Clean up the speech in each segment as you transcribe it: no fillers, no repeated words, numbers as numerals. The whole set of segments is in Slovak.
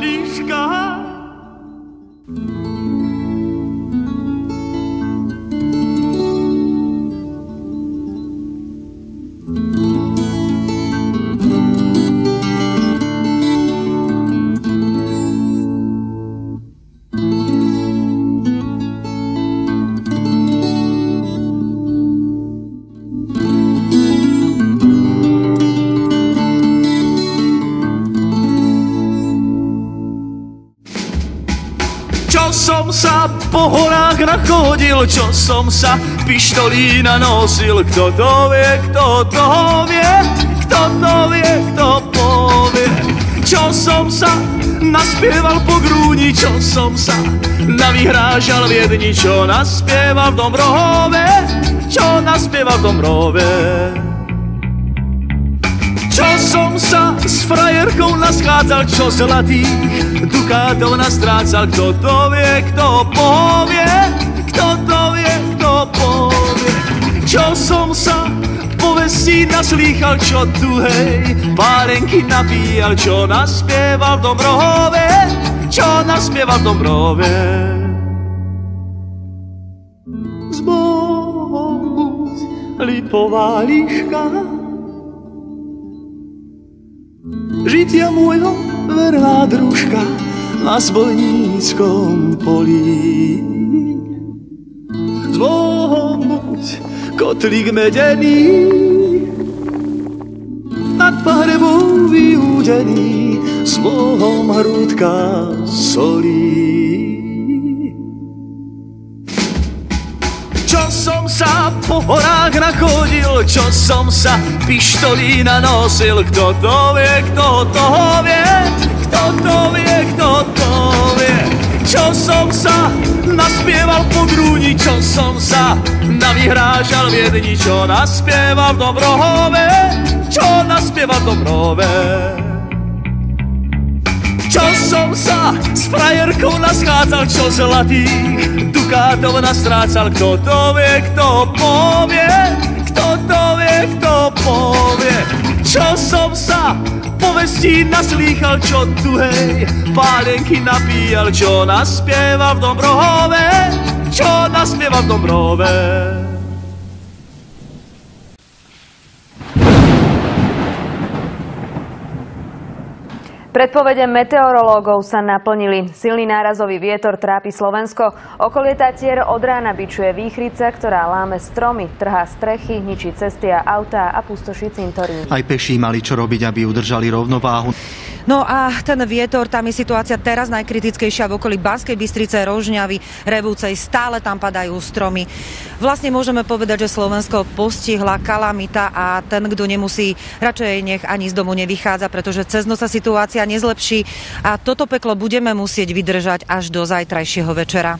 líška. Som sa po horách nachodil, čo som sa pištolí nanosil. Kto to vie, kto to vie, kto to vie, kto povie. Čo som sa naspieval po grúni, čo som sa navyhrážal v Viedni, čo naspieval v Dombrohove, čo naspieval v Dombrohove. Čo som sa s frajerkou naschádzal, čo zlatých dukátov nastrácal. Kto to vie, kto povie, kto to vie, kto povie. Čo som sa povestí naslýchal, čo tuhej párenky napíjal, čo naspieval v Dombrohove, čo naspieval v Dombrohove. Z Bohom buď lipová líška, žitia môjho verná družka na zbojníckom polí. S Bohom buď kotlík medený, nad pahrebou vyúdený, s Bohom hrúdka solí. Čo som sa po horách nachodil, čo som sa pištolí nanosil. Kto to vie, kto to vie, kto to vie, kto to vie. Čo som sa naspieval po grúni, čo som sa navyhrážal v Viedni, čo naspieval v Dombrohove, čo naspieval v Dombrohove. Čo som sa s frajerkou naschádzal, čo zlatých dukátov nastrácal. Kto to vie, kto povie, kto to vie, kto povie. Čo som sa povestí naslýchal, čo tuhej pálenky napíjal, čo naspieval v Dombrohove, čo naspieval v Dombrohove. Predpovede meteorológov sa naplnili. Silný nárazový vietor trápi Slovensko. Okolie Tatier od rána bičuje výchrica, ktorá láme stromy, trhá strechy, ničí cesty a autá a pustoší cintorín. Aj peší mali čo robiť, aby udržali rovnováhu. No a ten vietor, tam je situácia teraz najkritickejšia v okolí Banskej Bystrice, Rožňavy, Revúcej. Stále tam padajú stromy. Vlastne môžeme povedať, že Slovensko postihla kalamita a ten, kto nemusí, radšej nech ani z domu nevychádza, pretože cez noc sa situácia nezlepší a toto peklo budeme musieť vydržať až do zajtrajšieho večera.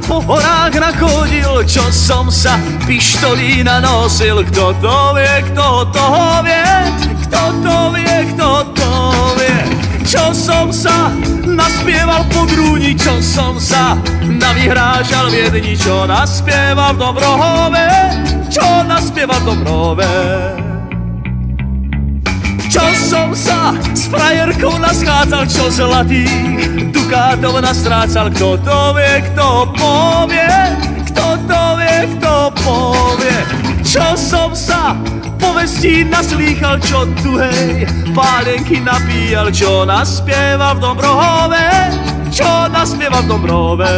Po horách nachodil, čo som sa pištolí nanosil. Kto to vie, kto to vie, kto to vie, kto to vie. Čo som sa naspieval po grúni, čo som sa navyhrážal v Viedni, čo naspieval v Dombrohove, čo naspieval v Dombrohove. Čo som sa s frajerkou naschádzal, čo zlatých dukátov nastrácal. Kto to vie, kto povie, kto to vie, kto povie. Čo som sa povestí naslýchal, čo tuhej pálenky napíjal, čo naspieval v Dombrohove, čo naspieval v Dombrohove.